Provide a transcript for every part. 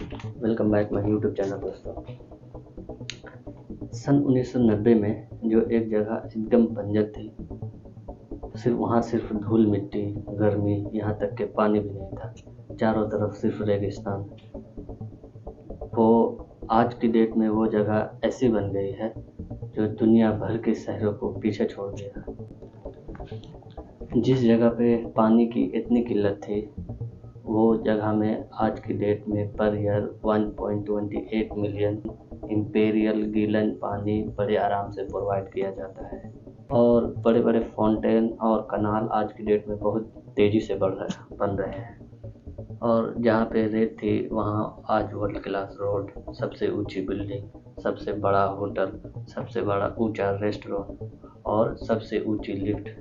Welcome back my YouTube channel दोस्तों। सन 1990 में जो एक जगह एकदम बंजर थी, सिर्फ धूल मिट्टी, गर्मी, यहाँ तक कि पानी भी नहीं था। चारों तरफ सिर्फ रेगिस्तान। वो आज की डेट में वो जगह ऐसी बन गई है जो दुनिया भर के शहरों को पीछे छोड़ दिया। जिस जगह पे पानी की इतनी किल्लत थी, वो जगह में आज की डेट में per year 1.28 million imperial gallon पानी बड़े आराम से प्रोवाइड किया जाता है। और बड़े बड़े फाउंटेन और कनाल आज की डेट में बहुत तेज़ी से बन रहे हैं। और जहाँ पे रेत थी वहाँ आज वर्ल्ड क्लास रोड, सबसे ऊंची बिल्डिंग, सबसे बड़ा होटल, सबसे बड़ा ऊंचा रेस्टोरेंट और सबसे ऊंची लिफ्ट।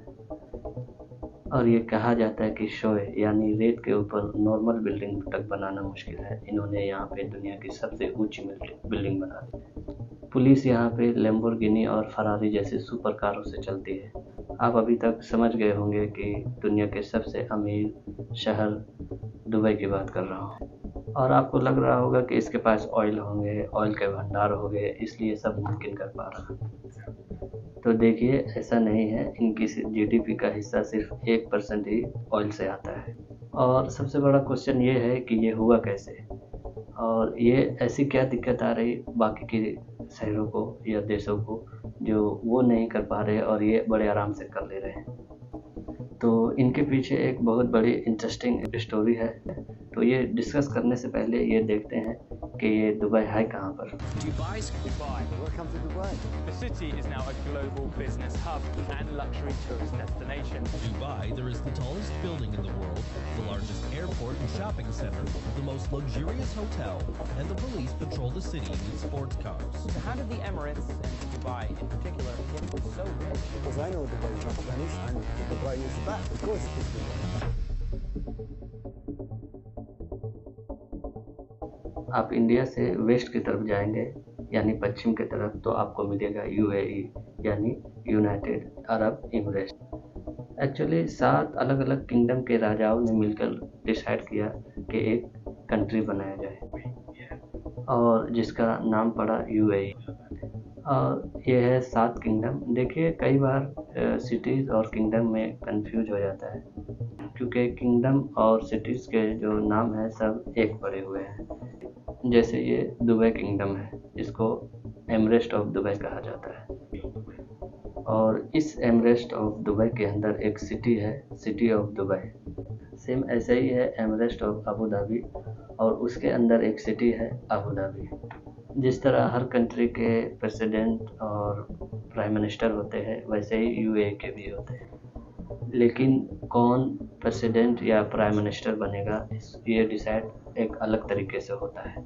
और ये कहा जाता है कि शोए यानी रेत के ऊपर नॉर्मल बिल्डिंग तक बनाना मुश्किल है। इन्होंने यहाँ पे दुनिया की सबसे ऊंची बिल्डिंग बना दी। पुलिस यहाँ पे लैम्बोर्गिनी और फरारी जैसे सुपर कारों से चलती है। आप अभी तक समझ गए होंगे कि दुनिया के सबसे अमीर शहर दुबई की बात कर रहा हूँ। और आपको लग रहा होगा कि इसके पास ऑयल होंगे, ऑयल के भंडार होंगे, इसलिए सब मुमकिन कर पा रहा है। तो देखिए, ऐसा नहीं है। इनकी जीडीपी का हिस्सा सिर्फ 1% ही ऑयल से आता है। और सबसे बड़ा क्वेश्चन ये है कि ये हुआ कैसे, और ये ऐसी क्या दिक्कत आ रही बाकी के शहरों को या देशों को जो वो नहीं कर पा रहे और ये बड़े आराम से कर ले रहे हैं। तो इनके पीछे एक बहुत बड़ी इंटरेस्टिंग स्टोरी है। तो ये डिस्कस करने से पहले ये देखते हैं कि ये दुबई है कहाँ पर। Dubai. Welcome to Dubai. The city is now a global business hub and luxury tourist destination. Dubai, there is the tallest building in the world, the largest airport and shopping center, the most luxurious hotel, and the police patrol the city with sports cars. So how did the Emirates and Dubai in particular get so rich? Because I know Dubai is not Spanish and Dubai is that. Of course it is Dubai. आप India से waste की तरफ जाएंगे यानी पश्चिम की तरफ, तो आपको मिलेगा यूएई यानी यूनाइटेड अरब एमिरेट्स। एक्चुअली 7 अलग अलग किंगडम के राजाओं ने मिलकर डिसाइड किया कि एक कंट्री बनाया जाए और जिसका नाम पड़ा यूएई। और ये है 7 किंगडम। देखिए, कई बार सिटीज़ और किंगडम में कंफ्यूज हो जाता है, क्योंकि किंगडम और सिटीज़ के जो नाम है सब एक पड़े हुए हैं। जैसे ये दुबई किंगडम है, इसको एमरेस्ट ऑफ दुबई कहा जाता है। और इस एमरेस्ट ऑफ दुबई के अंदर एक सिटी है, सिटी ऑफ दुबई। सेम ऐसे ही है एमरेस्ट ऑफ अबू धाबी, और उसके अंदर एक सिटी है अबू धाबी। जिस तरह हर कंट्री के प्रेसिडेंट और प्राइम मिनिस्टर होते हैं, वैसे ही यूएई के भी होते हैं। लेकिन कौन प्रेसिडेंट या प्राइम मिनिस्टर बनेगा, ये डिसाइड एक अलग तरीके से होता है।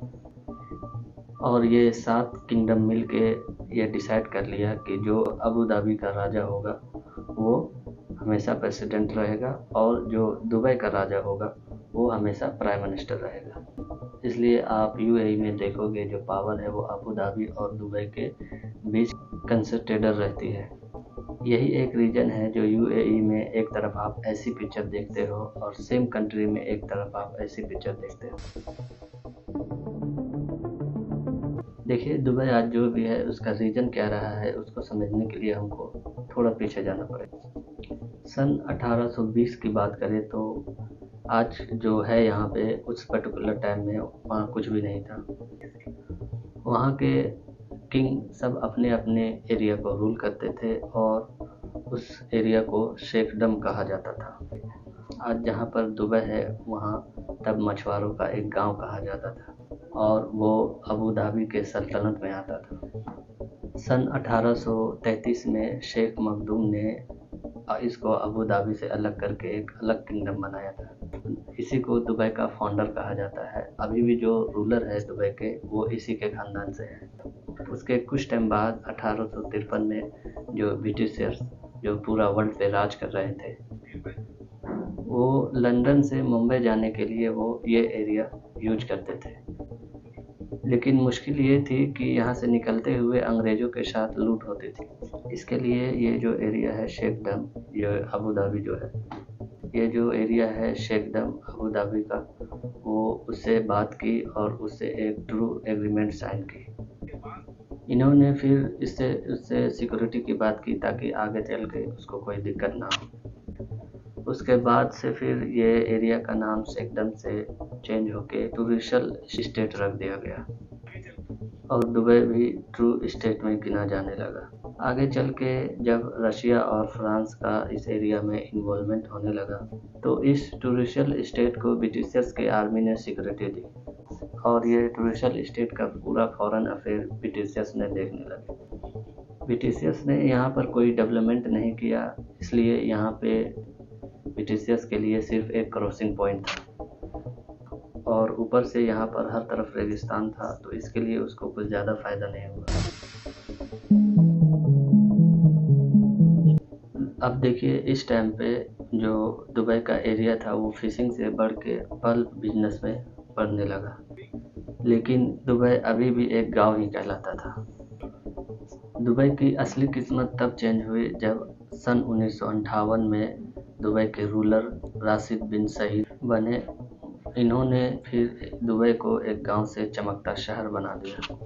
और ये 7 किंगडम मिलके ये डिसाइड कर लिया कि जो अबू धाबी का राजा होगा वो हमेशा प्रेसिडेंट रहेगा, और जो दुबई का राजा होगा वो हमेशा प्राइम मिनिस्टर रहेगा। इसलिए आप यूएई में देखोगे जो पावर है वो अबू धाबी और दुबई के बीच कंसंट्रेटेड रहती है। यही एक रीज़न है जो यूएई में एक तरफ आप ऐसी पिक्चर देखते हो और सेम कंट्री में एक तरफ आप ऐसी पिक्चर देखते हो। देखिए, दुबई आज जो भी है उसका रीज़न क्या रहा है, उसको समझने के लिए हमको थोड़ा पीछे जाना पड़ेगा। सन 1820 की बात करें तो आज जो है यहाँ पे उस पर्टिकुलर टाइम में वहाँ कुछ भी नहीं था। वहाँ के किंग सब अपने अपने एरिया को रूल करते थे और उस एरिया को शेखडम कहा जाता था। आज जहाँ पर दुबई है वहाँ तब मछुआरों का एक गांव कहा जाता था, और वो अबू धाबी के सल्तनत में आता था। सन 1833 में शेख मखदूम ने इसको अबू धाबी से अलग करके एक अलग किंगडम बनाया था। इसी को दुबई का फाउंडर कहा जाता है। अभी भी जो रूलर है दुबई के, वो इसी के खानदान से है। उसके कुछ टाइम बाद 1853 में जो ब्रिटिशर्स जो पूरा वर्ल्ड पे राज कर रहे थे, वो लंदन से मुंबई जाने के लिए वो ये एरिया यूज करते थे। लेकिन मुश्किल ये थी कि यहाँ से निकलते हुए अंग्रेज़ों के साथ लूट होती थी। इसके लिए ये जो एरिया है शेखडम, ये अबू धाबी जो है, ये जो एरिया है शेखडम अबू धाबी का, वो उससे बात की और उससे एक ट्रू एग्रीमेंट साइन की। इन्होंने फिर उससे सिक्योरिटी की बात की ताकि आगे चल के उसको कोई दिक्कत ना हो। उसके बाद से फिर ये एरिया का नाम एकदम से चेंज होके टूरिस्टल स्टेट रख दिया गया और दुबई भी ट्रू स्टेट में गिना जाने लगा। आगे चल के जब रशिया और फ्रांस का इस एरिया में इन्वॉल्वमेंट होने लगा तो इस टूरिस्टल स्टेट को ब्रिटिशर्स के आर्मी ने सिक्योरिटी दी और ये टूरिस्टल स्टेट का पूरा फॉरेन अफेयर ब्रिटिशर्स ने देखने लगे। ब्रिटिशर्स ने यहाँ पर कोई डेवलपमेंट नहीं किया, इसलिए यहाँ पे ब्रिटिशर्स के लिए सिर्फ एक क्रॉसिंग पॉइंट था और ऊपर से यहाँ पर हर तरफ रेगिस्तान था, तो इसके लिए उसको कुछ ज़्यादा फायदा नहीं हुआ। अब देखिए इस टाइम पे जो दुबई का एरिया था वो फिशिंग से बढ़ के पल्प बिजनेस में बढ़ने लगा, लेकिन दुबई अभी भी एक गांव ही कहलाता था। दुबई की असली किस्मत तब चेंज हुई जब सन 1958 में दुबई के रूलर राशिद बिन सईद बने। इन्होंने फिर दुबई को एक गांव से चमकता शहर बना दिया।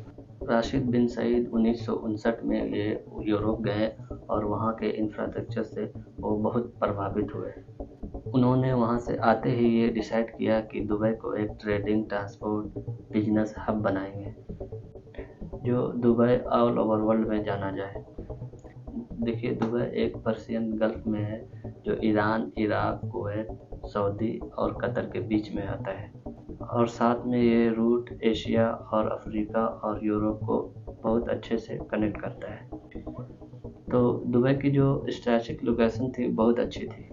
राशिद बिन सईद 1959 में ये यूरोप गए और वहाँ के इंफ्रास्ट्रक्चर से वो बहुत प्रभावित हुए। उन्होंने वहाँ से आते ही ये डिसाइड किया कि दुबई को एक ट्रेडिंग, ट्रांसपोर्ट, बिजनेस हब बनाएंगे जो दुबई ऑल ओवर वर्ल्ड में जाना जाए। देखिए दुबई एक पर्शियन गल्फ में है जो ईरान, इराक, कुवैत, सऊदी और कतर के बीच में आता है और साथ में ये रूट एशिया और अफ्रीका और यूरोप को बहुत अच्छे से कनेक्ट करता है। तो दुबई की जो स्ट्रैटेजिक लोकेशन थी बहुत अच्छी थी।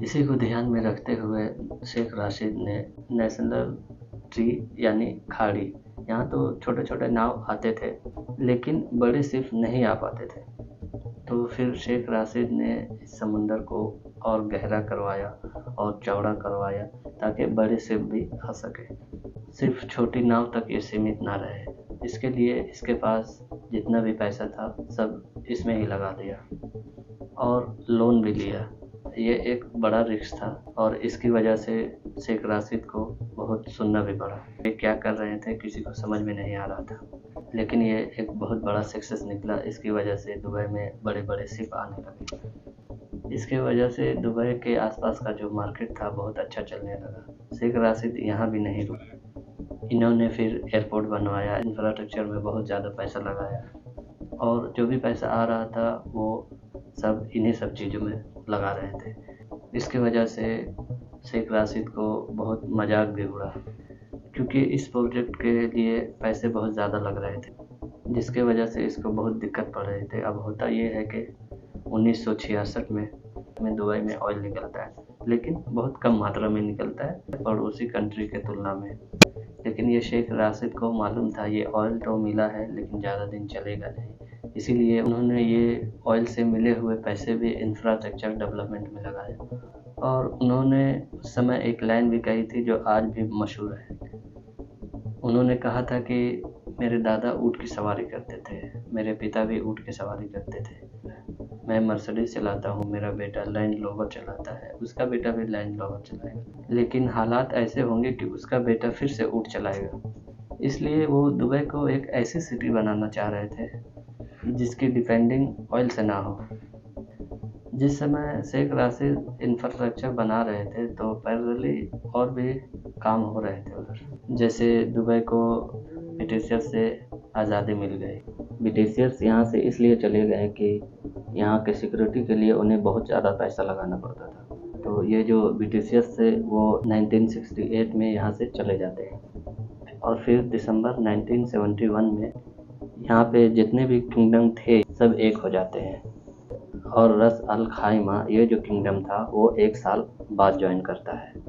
इसी को ध्यान में रखते हुए शेख राशिद ने नेशनल ट्री यानी खाड़ी, यहाँ तो छोटे छोटे नाव आते थे लेकिन बड़े सिर्फ नहीं आ पाते थे, तो फिर शेख राशिद ने इस समुंदर को और गहरा करवाया और चौड़ा करवाया ताकि बड़े शिप भी आ सके, सिर्फ छोटी नाव तक ये सीमित ना रहे। इसके लिए इसके पास जितना भी पैसा था सब इसमें ही लगा दिया और लोन भी लिया। ये एक बड़ा रिस्क था और इसकी वजह से शेख राशिद को बहुत सुनना भी पड़ा। ये क्या कर रहे थे किसी को समझ में नहीं आ रहा था, लेकिन ये एक बहुत बड़ा सक्सेस निकला। इसकी वजह से दुबई में बड़े बड़े शिप आने लगे। इसके वजह से दुबई के आसपास का जो मार्केट था बहुत अच्छा चलने लगा। शेख राशिद यहाँ भी नहीं रुके, इन्होंने फिर एयरपोर्ट बनवाया, इंफ्रास्ट्रक्चर में बहुत ज़्यादा पैसा लगाया और जो भी पैसा आ रहा था वो सब इन्हीं सब चीज़ों में लगा रहे थे। इसकी वजह से शेख राशिद को बहुत मजाक भी उड़ा क्योंकि इस प्रोजेक्ट के लिए पैसे बहुत ज़्यादा लग रहे थे, जिसके वजह से इसको बहुत दिक्कत पड़ रही थी। अब होता ये है कि 1966 में दुबई में ऑयल निकलता है, लेकिन बहुत कम मात्रा में निकलता है पड़ोसी कंट्री के तुलना में। लेकिन ये शेख राशिद को मालूम था ये ऑयल तो मिला है लेकिन ज़्यादा दिन चलेगा नहीं, इसीलिए उन्होंने ये ऑयल से मिले हुए पैसे भी इंफ्रास्ट्रक्चर डेवलपमेंट में लगाए और उन्होंने उस समय एक लाइन भी कही थी जो आज भी मशहूर है। उन्होंने कहा था कि मेरे दादा ऊँट की सवारी करते थे, मेरे पिता भी ऊँट की सवारी करते थे, मैं मर्सिडीज चलाता हूँ, मेरा बेटा लैंड रोवर चलाता है, उसका बेटा भी लैंड रोवर चलाएगा, लेकिन हालात ऐसे होंगे कि उसका बेटा फिर से ऊँट चलाएगा। इसलिए वो दुबई को एक ऐसी सिटी बनाना चाह रहे थे जिसकी डिपेंडिंग ऑयल से ना हो। जिस समय शेख राशिद इंफ्रास्ट्रक्चर बना रहे थे तो पैरेलली और भी काम हो रहे थे उधर। जैसे दुबई को ब्रिटिशर्स से आज़ादी मिल गई। ब्रिटिशर्स यहाँ से इसलिए चले गए कि यहाँ के सिक्योरिटी के लिए उन्हें बहुत ज़्यादा पैसा लगाना पड़ता था, तो ये जो ब्रिटिशर्स थे वो 1968 में यहाँ से चले जाते हैं और फिर दिसंबर 1971 में यहाँ पे जितने भी किंगडम थे सब एक हो जाते हैं और रस अल खाइमा ये जो किंगडम था वो 1 साल बाद ज्वाइन करता है।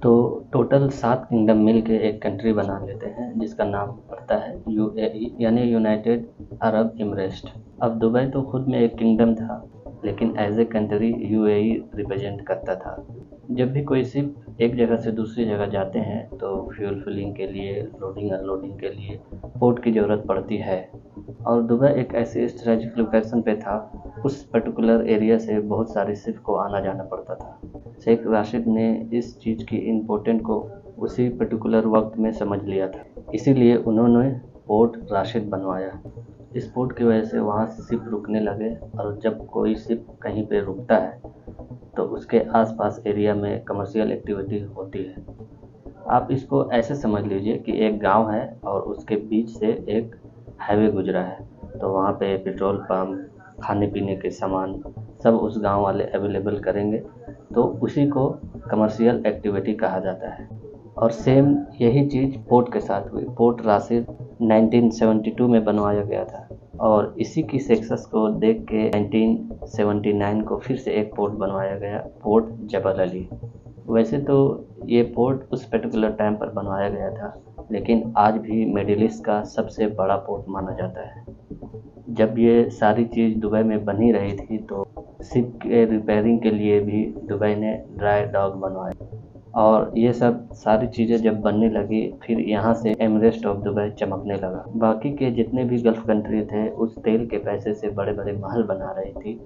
तो टोटल 7 किंगडम मिल के एक कंट्री बना लेते हैं जिसका नाम पड़ता है UAE यानी यूनाइटेड अरब इमरेट्स। अब दुबई तो खुद में एक किंगडम था लेकिन as a country UAE represent करता था। जब भी कोई शिप एक जगह से दूसरी जगह जाते हैं तो फ्यूल फिलिंग के लिए, लोडिंग अनलोडिंग के लिए पोर्ट की ज़रूरत पड़ती है और दुबई एक ऐसी स्ट्रेटेजिक लोकेशन पे था, उस पर्टिकुलर एरिया से बहुत सारी शिप को आना जाना पड़ता था। शेख राशिद ने इस चीज़ की इम्पोर्टेंट को उसी पर्टिकुलर वक्त में समझ लिया था, इसीलिए उन्होंने पोर्ट राशिद बनवाया। इस पोर्ट की वजह से वहाँ शिप रुकने लगे और जब कोई शिप कहीं पे रुकता है तो उसके आसपास एरिया में कमर्शियल एक्टिविटी होती है। आप इसको ऐसे समझ लीजिए कि एक गांव है और उसके बीच से एक हाईवे गुजरा है, तो वहाँ पे पेट्रोल पंप, खाने पीने के सामान सब उस गांव वाले अवेलेबल करेंगे, तो उसी को कमर्शियल एक्टिविटी कहा जाता है। और सेम यही चीज़ पोर्ट के साथ हुई। पोर्ट राशिद 1972 में बनवाया गया था और इसी की सक्सेस को देख के 1979 को फिर से एक पोर्ट बनवाया गया, पोर्ट जबल अली। वैसे तो ये पोर्ट उस पर्टिकुलर टाइम पर बनवाया गया था, लेकिन आज भी मिडिल ईस्ट का सबसे बड़ा पोर्ट माना जाता है। जब ये सारी चीज़ दुबई में बनी रही थी तो शिप के रिपेयरिंग के लिए भी दुबई ने ड्राई डॉक बनवाया और ये सब सारी चीज़ें जब बनने लगी, फिर यहाँ से एमिरेट्स ऑफ दुबई चमकने लगा। बाकी के जितने भी गल्फ़ कंट्री थे उस तेल के पैसे से बड़े बड़े महल बना रही थी,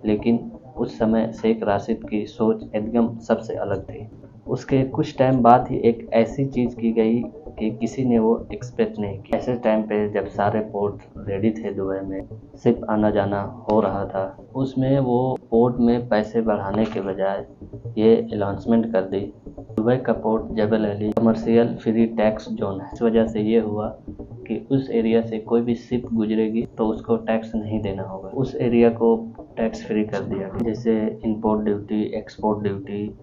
लेकिन उस समय शेख राशिद की सोच एकदम सबसे अलग थी। उसके कुछ टाइम बाद ही एक ऐसी चीज़ की गई कि किसी ने वो एक्सपेक्ट नहीं किया। ऐसे टाइम पे जब सारे पोर्ट रेडी थे दुबई में, शिप आना जाना हो रहा था, उसमें वो पोर्ट में पैसे बढ़ाने के बजाय ये अनाउंसमेंट कर दी, दुबई का port Jebel Ali commercial free tax zone है। इस वजह से ये हुआ कि उस एरिया से कोई भी शिप गुजरेगी तो उसको टैक्स नहीं देना होगा। उस एरिया को टैक्स फ्री कर दिया गया, जैसे import duty, export duty,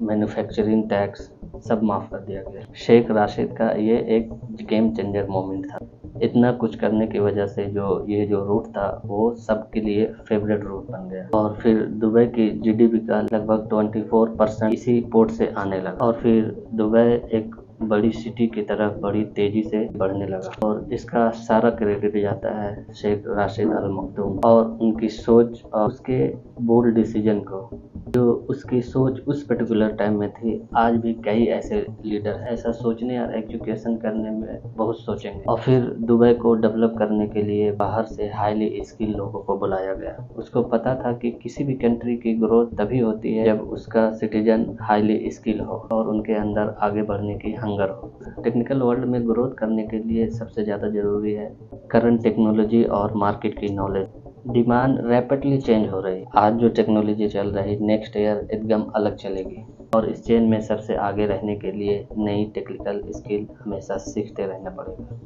manufacturing tax सब माफ़ कर दिया गया। शेख राशिद का ये एक गेम चेंजर मोमेंट था। इतना कुछ करने की वजह से जो रूट था वो सबके लिए फेवरेट रूट बन गया और फिर दुबई की जीडीपी का लगभग 24% इसी पोर्ट से आने लगा और फिर दुबई एक बड़ी सिटी की तरफ बड़ी तेजी से बढ़ने लगा और इसका सारा क्रेडिट जाता है शेख राशिद अल मखदूम और उनकी सोच और उसके बोल्ड डिसीजन को। जो उसकी सोच उस पर्टिकुलर टाइम में थी, आज भी कई ऐसे लीडर ऐसा सोचने और एजुकेशन करने में बहुत सोचेंगे। और फिर दुबई को डेवलप करने के लिए बाहर से हाईली स्किल लोगों को बुलाया गया। उसको पता था कि किसी भी कंट्री की ग्रोथ तभी होती है जब उसका सिटीजन हाईली स्किल हो और उनके अंदर आगे बढ़ने की हंगर हो। टेक्निकल वर्ल्ड में ग्रोथ करने के लिए सबसे ज़्यादा ज़रूरी है करंट टेक्नोलॉजी और मार्केट की नॉलेज। डिमांड रैपिडली चेंज हो रही है। आज जो टेक्नोलॉजी चल रही है नेक्स्ट ईयर एकदम अलग चलेगी और इस चेन में सबसे आगे रहने के लिए नई टेक्निकल स्किल हमेशा सीखते रहना पड़ेगा।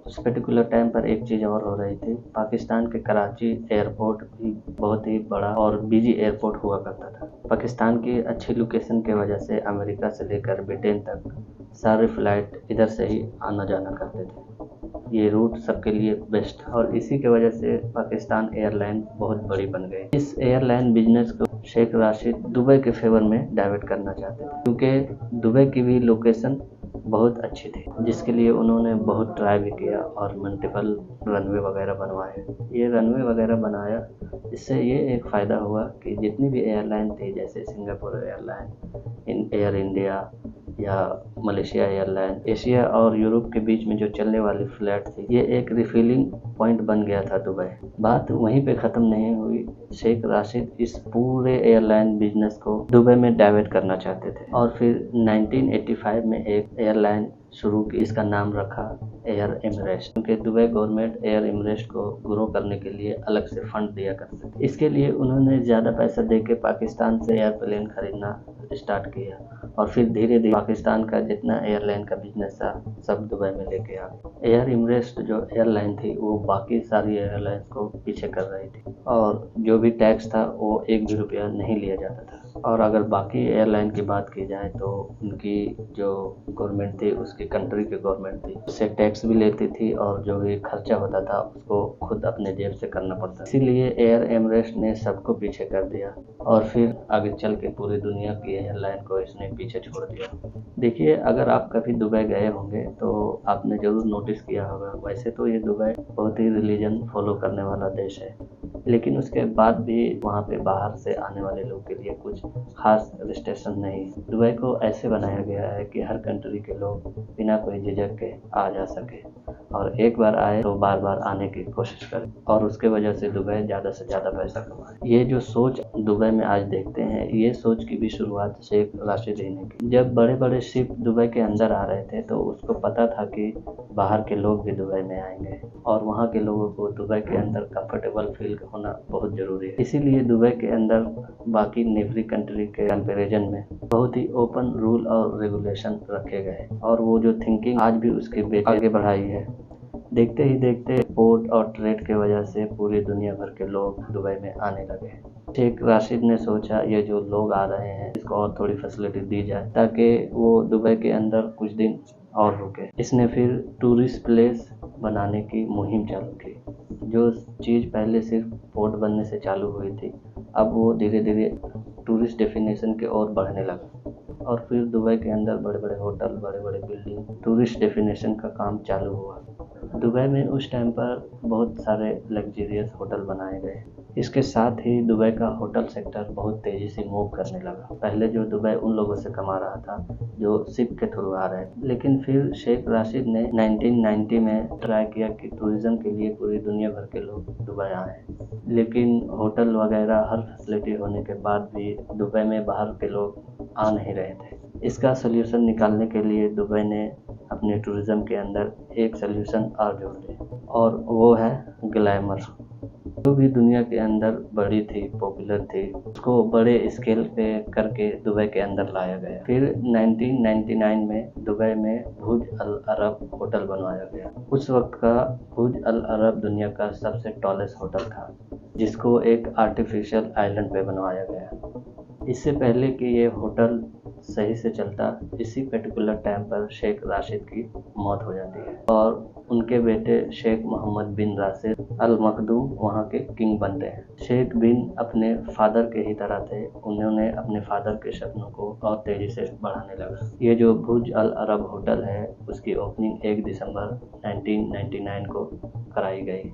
उस पर्टिकुलर टाइम पर एक चीज़ और हो रही थी, पाकिस्तान के कराची एयरपोर्ट भी बहुत ही बड़ा और बिजी एयरपोर्ट हुआ करता था। पाकिस्तान की अच्छी लोकेशन की वजह से अमेरिका से लेकर ब्रिटेन तक सारे फ्लाइट इधर से ही आना जाना करते थे। ये रूट सबके लिए बेस्ट था और इसी की वजह से पाकिस्तान एयरलाइन बहुत बड़ी बन गई। इस एयरलाइन बिजनेस को शेख राशिद दुबई के फेवर में डाइवर्ट करना चाहते थे, क्योंकि दुबई की भी लोकेशन बहुत अच्छी थी, जिसके लिए उन्होंने बहुत ट्राई भी किया और मल्टीपल रनवे वगैरह बनवाए। ये रनवे वगैरह बनाया, इससे ये एक फ़ायदा हुआ कि जितनी भी एयरलाइन थी, जैसे सिंगापुर एयरलाइन, एयर इंडिया या मलेशिया एयरलाइन, एशिया और यूरोप के बीच में जो चलने वाली फ्लाइट थी, ये एक रिफिलिंग पॉइंट बन गया था दुबई। बात वहीं पे ख़त्म नहीं हुई। शेख राशिद इस पूरे एयरलाइन बिजनेस को दुबई में डाइवर्ट करना चाहते थे और फिर 1985 में एक एयरलाइन शुरू की, इसका नाम रखा एयर एमिरेट्स, क्योंकि दुबई गवर्नमेंट एयर एमिरेट्स को ग्रो करने के लिए अलग से फंड दिया करते थे। इसके लिए उन्होंने ज़्यादा पैसा देके पाकिस्तान से एयरप्लेन खरीदना स्टार्ट किया और फिर धीरे धीरे पाकिस्तान का जितना एयरलाइन का बिजनेस था सब दुबई में लेके आ गए। एयर एमिरेट्स जो एयरलाइन थी वो बाकी सारी एयरलाइन को पीछे कर रही थी और जो भी टैक्स था वो एक भी रुपया नहीं लिया जाता था। और अगर बाकी एयरलाइन की बात की जाए तो उनकी जो गवर्नमेंट थी, उसकी कंट्री की गवर्नमेंट थी, उससे टैक्स भी लेती थी और जो भी खर्चा होता था उसको खुद अपने जेब से करना पड़ता। इसीलिए एयर एमिरेट्स ने सबको पीछे कर दिया और फिर आगे चल के पूरी दुनिया की एयरलाइन को इसने पीछे छोड़ दिया। देखिए, अगर आप कभी दुबई गए होंगे तो आपने ज़रूर नोटिस किया होगा, वैसे तो ये दुबई बहुत ही रिलीजन फॉलो करने वाला देश है, लेकिन उसके बाद भी वहाँ पे बाहर से आने वाले लोग के लिए कुछ खास रिस्ट्रिक्शन नहीं। दुबई को ऐसे बनाया गया है कि हर कंट्री के लोग बिना कोई झिझक के आ जा सके और एक बार आए तो बार बार आने की कोशिश करें और उसके वजह से दुबई ज़्यादा से ज़्यादा पैसा कमाए। ये जो सोच दुबई में आज देखते हैं, ये सोच की भी शुरुआत शेख राशिद ने की। जब बड़े बड़े शिप दुबई के अंदर आ रहे थे तो उसको पता था कि बाहर के लोग भी दुबई में आएंगे और वहाँ के लोगों को दुबई के अंदर कंफर्टेबल फील होना बहुत ज़रूरी है। इसीलिए दुबई के अंदर बाकी नेबरी कंट्री के कंपैरिजन में बहुत ही ओपन रूल और रेगुलेशन रखे गए और वो जो थिंकिंग आज भी उसके आगे बढ़ाई है। देखते ही देखते पोर्ट और ट्रेड के वजह से पूरी दुनिया भर के लोग दुबई में आने लगे। शेख राशिद ने सोचा ये जो लोग आ रहे हैं इसको और थोड़ी फैसिलिटी दी जाए ताकि वो दुबई के अंदर कुछ दिन और रुके। इसने फिर टूरिस्ट प्लेस बनाने की मुहिम चालू की। जो चीज़ पहले सिर्फ पोर्ट बनने से चालू हुई थी, अब वो धीरे धीरे टूरिस्ट डेफिनेशन के ओर बढ़ने लगा और फिर दुबई के अंदर बड़े बड़े होटल, बड़े बड़े बिल्डिंग, टूरिस्ट डेफिनेशन का काम चालू हुआ। दुबई में उस टाइम पर बहुत सारे लग्जरियस होटल बनाए गए। इसके साथ ही दुबई का होटल सेक्टर बहुत तेज़ी से मूव करने लगा। पहले जो दुबई उन लोगों से कमा रहा था जो शिप के थ्रू आ रहे थे, लेकिन फिर शेख राशिद ने 1990 में ट्राई किया कि टूरिज़्म के लिए पूरी दुनिया भर के लोग दुबई आए, लेकिन होटल वगैरह हर फैसिलिटी होने के बाद भी दुबई में बाहर के लोग आ नहीं रहे थे। इसका सल्यूशन निकालने के लिए दुबई ने अपने टूरिज़्म के अंदर एक सल्यूशन और जोड़ दिया और वो है ग्लैमर। जो भी दुनिया के अंदर बड़ी थी, पॉपुलर थी, उसको बड़े स्केल पे करके दुबई के अंदर लाया गया। फिर 1999 में दुबई में बुर्ज अल अरब होटल बनवाया गया। उस वक्त का बुर्ज अल अरब दुनिया का सबसे टॉलेस्ट होटल था जिसको एक आर्टिफिशियल आइलैंड पे बनवाया गया। इससे पहले कि ये होटल सही से चलता, इसी पर्टिकुलर टाइम पर शेख राशिद की मौत हो जाती है और उनके बेटे शेख मोहम्मद बिन राशिद अल मखदूम वहाँ के किंग बनते हैं। शेख बिन अपने फादर के ही तरह थे, उन्होंने अपने फादर के सपनों को और तेज़ी से बढ़ाने लगा। ये जो बुर्ज अल अरब होटल है उसकी ओपनिंग 1 दिसंबर 1999 को कराई गई।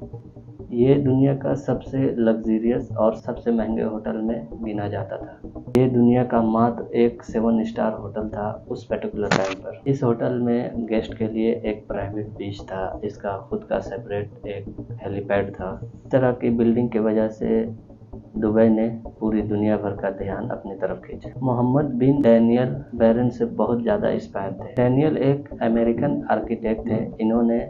ये दुनिया का सबसे लग्जरियस और सबसे महंगे होटल में गिना जाता था। ये दुनिया का मात्र एक 7 स्टार होटल था उस पर्टिकुलर टाइम पर। इस होटल में गेस्ट के लिए एक प्राइवेट बीच था, इसका खुद का सेपरेट एक हेलीपैड था। इस तरह की बिल्डिंग की वजह से दुबई ने पूरी दुनिया भर का ध्यान अपनी तरफ खींचा। मोहम्मद बिन डैनियल बैरन से बहुत ज़्यादा इंस्पायर थे। डैनियल एक अमेरिकन आर्किटेक्ट थे। इन्होंने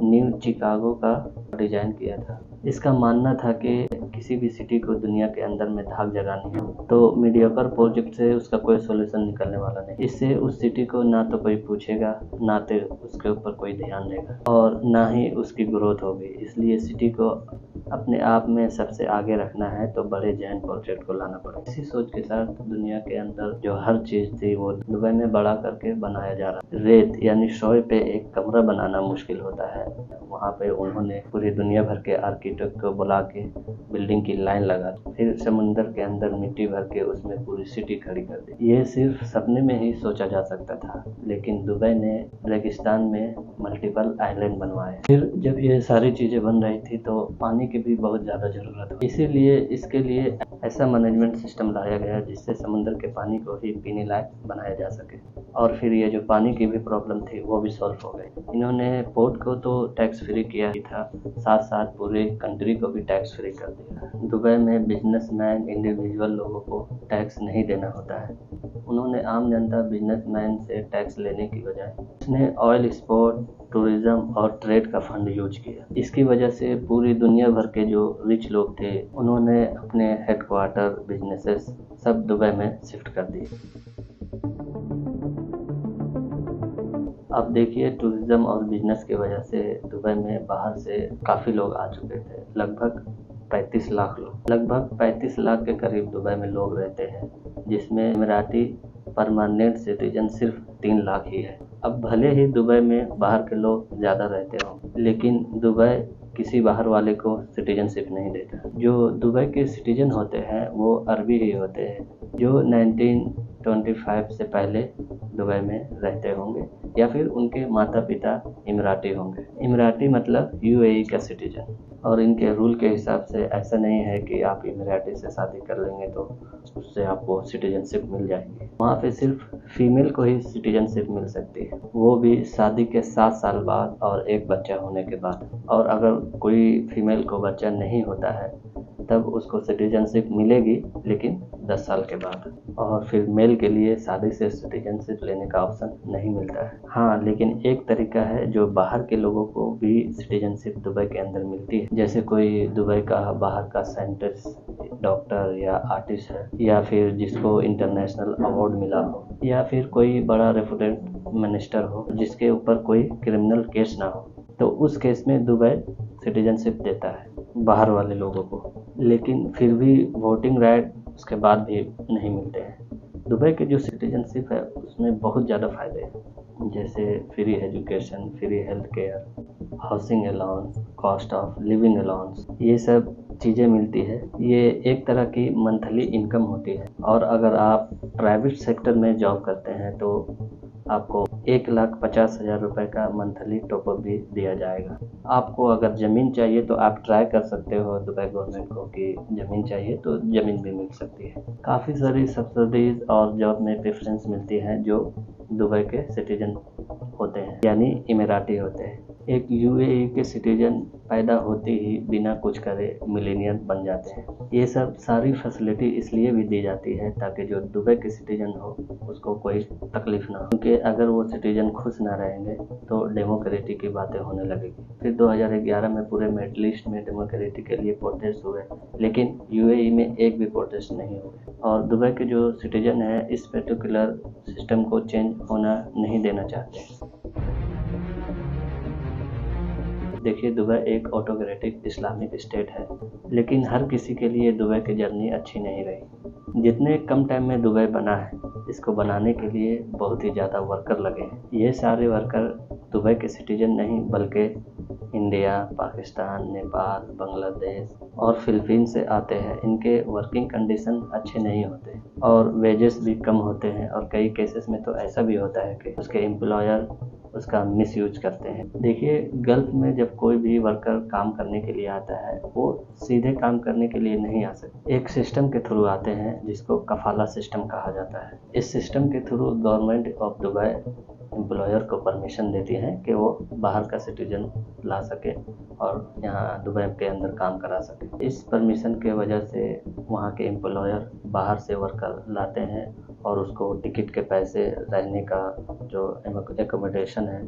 न्यू चिकागो का डिजाइन किया था। इसका मानना था कि किसी भी सिटी को दुनिया के अंदर में धाक जगानी हो तो मीडियोकर प्रोजेक्ट से उसका कोई सॉल्यूशन निकलने वाला नहीं। इससे उस सिटी को ना तो कोई पूछेगा, ना तो उसके ऊपर कोई ध्यान देगा और ना ही उसकी ग्रोथ होगी। इसलिए सिटी को अपने आप में सबसे आगे रखना है तो बड़े जैन प्रोजेक्ट को लाना पड़ेगा। इसी सोच के साथ दुनिया के अंदर जो हर चीज़ थी वो दुबई में बड़ा करके बनाया जा रहा। रेत यानी सॉइल पे एक कमरा बनाना मुश्किल होता है, वहाँ पे उन्होंने पूरी दुनिया भर के आर्किटेक्ट को बुला के बिल्डिंग की लाइन लगा दी। फिर समुंदर के अंदर मिट्टी भर के उसमें पूरी सिटी खड़ी कर दी। ये सिर्फ सपने में ही सोचा जा सकता था, लेकिन दुबई ने रेगिस्तान में मल्टीपल आइलैंड बनवाए। फिर जब ये सारी चीज़ें बन रही थी तो पानी की भी बहुत ज़्यादा ज़रूरत हुई। इसीलिए इसके लिए ऐसा मैनेजमेंट सिस्टम लाया गया जिससे समुद्र के पानी को ही पीने लायक बनाया जा सके और फिर ये जो पानी की भी प्रॉब्लम थी वो भी सॉल्व हो गई। इन्होंने पोर्ट को तो टैक्स फ्री किया ही था, साथ साथ पूरे कंट्री को भी टैक्स फ्री कर दिया। दुबई में बिजनेसमैन, इंडिविजुअल लोगों को टैक्स नहीं देना होता है। उन्होंने आम जनता बिजनेसमैन से टैक्स लेने की बजाय उसने ऑयल एक्सपोर्ट, टूरिज्म और ट्रेड का फंड यूज किया। इसकी वजह से पूरी दुनिया भर के जो रिच लोग थे उन्होंने अपने हेडक्वार्टर, बिजनेसेस सब दुबई में शिफ्ट कर दिए। अब देखिए टूरिज्म और बिजनेस की वजह से दुबई में बाहर से काफ़ी लोग आ चुके थे, लगभग 35 लाख लोग। लगभग 35 लाख के करीब दुबई में लोग रहते हैं, जिसमें इमराती परमानेंट सिटीजन सिर्फ 3 लाख ही है। अब भले ही दुबई में बाहर के लोग ज़्यादा रहते हों, लेकिन दुबई किसी बाहर वाले को सिटीजनशिप नहीं देता। जो दुबई के सिटीजन होते हैं वो अरबी ही होते हैं, जो 1925 से पहले दुबई में रहते होंगे या फिर उनके माता पिता इमराती होंगे। इमराती मतलब यूएई का सिटीजन। और इनके रूल के हिसाब से ऐसा नहीं है कि आप इमिराटी से शादी कर लेंगे तो उससे आपको सिटीजनशिप मिल जाएगी। वहाँ पे सिर्फ फीमेल को ही सिटीजनशिप मिल सकती है, वो भी शादी के 7 साल बाद और एक बच्चा होने के बाद। और अगर कोई फीमेल को बच्चा नहीं होता है तब उसको सिटीजनशिप मिलेगी, लेकिन 10 साल के बाद। और फिर मेल के लिए शादी से सिटीजनशिप लेने का ऑप्शन नहीं मिलता है। हाँ, लेकिन एक तरीका है जो बाहर के लोगों को भी सिटीजनशिप दुबई के अंदर मिलती है। जैसे कोई दुबई का बाहर का साइंटिस्ट, डॉक्टर या आर्टिस्ट है, या फिर जिसको इंटरनेशनल अवार्ड मिला हो, या फिर कोई बड़ा रेपुटेड मिनिस्टर हो जिसके ऊपर कोई क्रिमिनल केस ना हो, तो उस केस में दुबई सिटीजनशिप देता है बाहर वाले लोगों को। लेकिन फिर भी वोटिंग राइट उसके बाद भी नहीं मिलते हैं। दुबई के जो सिटीजनशिप है उसमें बहुत ज़्यादा फ़ायदे हैं, जैसे free education, free health care, housing allowance, cost of living allowance, ये सब चीज़ें मिलती है। ये एक तरह की मंथली इनकम होती है। और अगर आप प्राइवेट सेक्टर में जॉब करते हैं तो आपको 1,50,000 रुपये का मंथली टॉपअप भी दिया जाएगा। आपको अगर ज़मीन चाहिए तो आप ट्राई कर सकते हो दुबई गवर्नमेंट को कि ज़मीन चाहिए तो ज़मीन भी मिल सकती है। काफ़ी सारी सब्सिडीज़ और जॉब में प्रेफरेंस मिलती है जो दुबई के सिटीजन होते हैं, यानी इमिराती होते हैं। एक यूएई के सिटीजन पैदा होते ही बिना कुछ करे मिलेनियर बन जाते हैं। ये सब सारी फैसिलिटी इसलिए भी दी जाती है ताकि जो दुबई के सिटीजन हो उसको कोई तकलीफ ना हो, क्योंकि अगर वो सिटीजन खुश ना रहेंगे तो डेमोक्रेसी की बातें होने लगेगी। फिर 2011 में पूरे मिडल ईस्ट में डेमोक्रेसी के लिए प्रोटेस्ट हुए, लेकिन यूएई में एक भी प्रोटेस्ट नहीं हुए। और दुबई के जो सिटीजन है इस पर्टिकुलर सिस्टम को चेंज होना नहीं देना चाहते। देखिए, दुबई एक ऑटोक्रेटिक इस्लामिक स्टेट है, लेकिन हर किसी के लिए दुबई की जर्नी अच्छी नहीं रही। जितने कम टाइम में दुबई बना है, इसको बनाने के लिए बहुत ही ज़्यादा वर्कर लगे हैं। ये सारे वर्कर दुबई के सिटीजन नहीं बल्कि इंडिया, पाकिस्तान, नेपाल, बांग्लादेश और फिलीपीन से आते हैं। इनके वर्किंग कंडीशन अच्छे नहीं होते और वेजेस भी कम होते हैं, और कई केसेस में तो ऐसा भी होता है कि उसके एम्प्लॉयर उसका मिसयूज करते हैं। देखिए, गल्फ में जब कोई भी वर्कर काम करने के लिए आता है वो सीधे काम करने के लिए नहीं आ सकते, एक सिस्टम के थ्रू आते हैं जिसको कफाला सिस्टम कहा जाता है। इस सिस्टम के through government of Dubai employer को परमिशन देती है कि वो बाहर का सिटीजन ला सके और यहाँ दुबई के अंदर काम करा सके। इस परमिशन के वजह से वहाँ के एम्प्लॉयर बाहर से वर्कर लाते हैं और उसको टिकट के पैसे, रहने का जो एकोमोडेशन है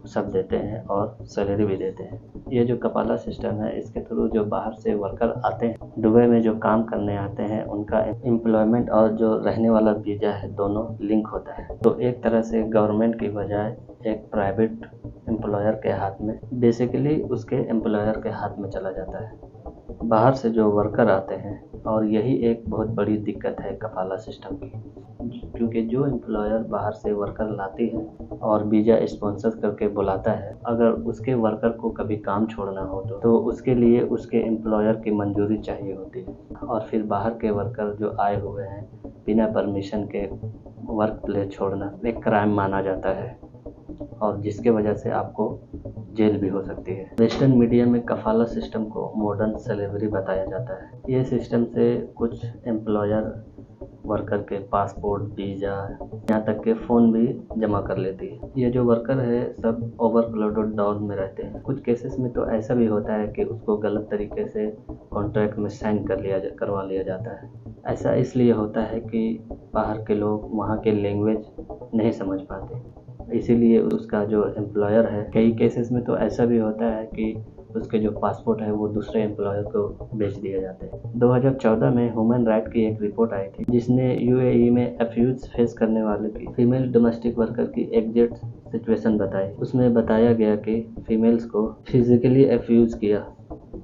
सब देते हैं और सैलरी भी देते हैं। ये जो कपाला सिस्टम है इसके थ्रू जो बाहर से वर्कर आते हैं दुबई में जो काम करने आते हैं उनका एम्प्लॉयमेंट और जो रहने वाला वीज़ा है दोनों लिंक होता है। तो एक तरह से गवर्नमेंट की बजाय एक प्राइवेट एम्प्लॉयर के हाथ में, बेसिकली उसके एम्प्लॉयर के हाथ में चला जाता है बाहर से जो वर्कर आते हैं। और यही एक बहुत बड़ी दिक्कत है कफाला सिस्टम की, क्योंकि जो एम्प्लॉयर बाहर से वर्कर लाती है और वीज़ा स्पॉन्सर करके बुलाता है, अगर उसके वर्कर को कभी काम छोड़ना हो तो उसके लिए उसके एम्प्लॉयर की मंजूरी चाहिए होती है। और फिर बाहर के वर्कर जो आए हुए हैं बिना परमिशन के वर्क प्लेस छोड़ना एक क्राइम माना जाता है, और जिसके वजह से आपको जेल भी हो सकती है। वेस्टर्न मीडिया में कफाला सिस्टम को मॉडर्न स्लेवरी बताया जाता है। ये सिस्टम से कुछ एम्प्लॉयर वर्कर के पासपोर्ट, वीज़ा, यहाँ तक के फ़ोन भी जमा कर लेती है। ये जो वर्कर है सब ओवरलोडेड डाउन में रहते हैं। कुछ केसेस में तो ऐसा भी होता है कि उसको गलत तरीके से कॉन्ट्रैक्ट में साइन करवा लिया जाता है। ऐसा इसलिए होता है कि बाहर के लोग वहाँ के लैंग्वेज नहीं समझ पाते, इसीलिए उसका जो एम्प्लॉयर है, कई केसेस में तो ऐसा भी होता है कि उसके जो पासपोर्ट है वो दूसरे एम्प्लॉयर को बेच दिए जाते हैं। 2014 में ह्यूमन राइट की एक रिपोर्ट आई थी जिसने यूएई में अब्यूज फेस करने वाले की फीमेल डोमेस्टिक वर्कर की एग्जैक्ट सिचुएशन बताई। उसमें बताया गया कि फीमेल्स को फिजिकली अब्यूज किया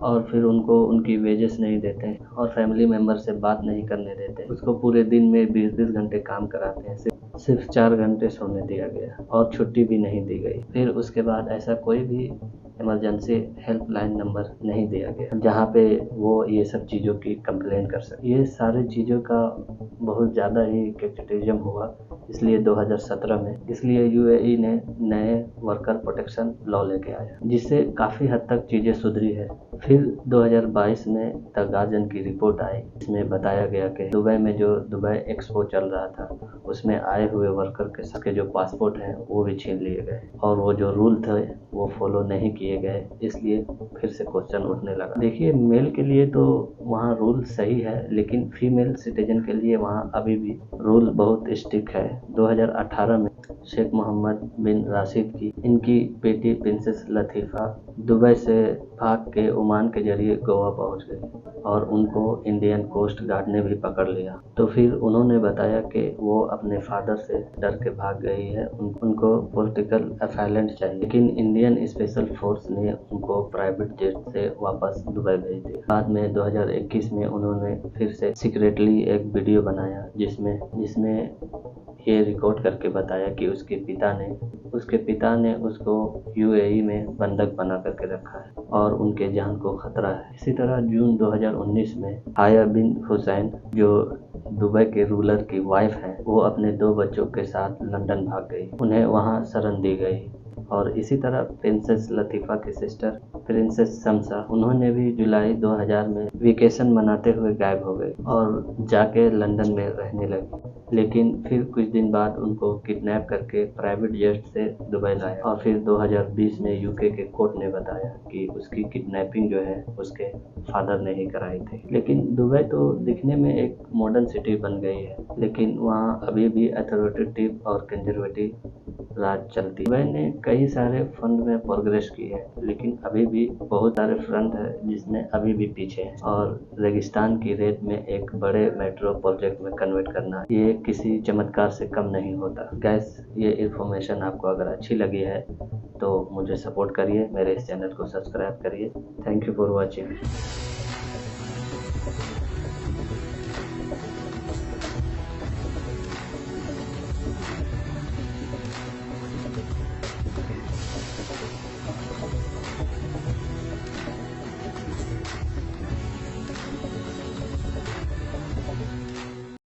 और फिर उनको उनकी वेजेस नहीं देते और फैमिली मेम्बर से बात नहीं करने देते। उसको पूरे दिन में 20-20 घंटे काम कराते हैं, सिर्फ 4 घंटे सोने दिया गया और छुट्टी भी नहीं दी गई। फिर उसके बाद ऐसा कोई भी इमरजेंसी हेल्पलाइन नंबर नहीं दिया गया जहाँ पे वो ये सब चीज़ों की कंप्लेन कर सके। ये सारी चीज़ों का बहुत ज़्यादा ही क्रिटिसिज्म हुआ, इसलिए 2017 में इसलिए यूएई ने नए वर्कर प्रोटेक्शन लॉ लेके आया, जिससे काफ़ी हद तक चीज़ें सुधरी है। फिर 2022 में द गार्जियन की रिपोर्ट आई, इसमें बताया गया कि दुबई में जो दुबई एक्सपो चल रहा था उसमें आए हुए वर्कर के सबके जो पासपोर्ट हैं वो भी छीन लिए गए और वो जो रूल थे वो फॉलो नहीं किए गए, इसलिए फिर से क्वेश्चन उठने लगा। देखिए, मेल के लिए तो वहाँ रूल सही है, लेकिन फीमेल सिटीजन के लिए वहाँ अभी भी रूल बहुत स्ट्रिक्ट है। 2018 में शेख मोहम्मद बिन राशिद की इनकी बेटी प्रिंसेस लतीफ़ा दुबई से भाग के ओमान के जरिए गोवा पहुंच गई और उनको इंडियन कोस्ट गार्ड ने भी पकड़ लिया। तो फिर उन्होंने बताया कि वो अपने फादर से डर के भाग गई है, उनको पॉलिटिकल असाइलेंट चाहिए, लेकिन इंडियन स्पेशल फोर्स ने उनको प्राइवेट जेट से वापस दुबई भेज दिया। बाद में 2021 में उन्होंने फिर से सीक्रेटली एक वीडियो बनाया जिसमें ये रिकॉर्ड करके बताया कि उसके पिता ने उसको यूएई में बंधक बना करके रखा है और उनके जान को खतरा है। इसी तरह जून 2019 में हाया बिन हुसैन, जो दुबई के रूलर की वाइफ है, वो अपने 2 बच्चों के साथ लंदन भाग गई, उन्हें वहां शरण दी गई। और इसी तरह प्रिंसेस लतीफ़ा की सिस्टर प्रिंसेस शम्सा, उन्होंने भी जुलाई 2000 में वेकेशन मनाते हुए गायब हो गई और जाके लंदन में रहने लगी, लेकिन फिर कुछ दिन बाद उनको किडनैप करके प्राइवेट जेट से दुबई लाया और फिर 2020 में यूके के कोर्ट ने बताया कि उसकी किडनैपिंग जो है उसके फादर ने ही कराई थी। लेकिन दुबई तो दिखने में एक मॉडर्न सिटी बन गई है, लेकिन वहाँ अभी भी अथॉरिटेटिव और कंजर्वेटिव राज चलती है। दुबई ने कई सारे फंड में प्रोग्रेस की है, लेकिन अभी भी बहुत सारे फ्रंट है जिसमें अभी भी पीछे है और रेगिस्तान की रेत में एक बड़े मेट्रो प्रोजेक्ट में कन्वर्ट करना ये किसी चमत्कार से कम नहीं होता। गैस, ये इन्फॉर्मेशन आपको अगर अच्छी लगी है तो मुझे सपोर्ट करिए, मेरे इस चैनल को सब्सक्राइब करिए। Thank you for watching.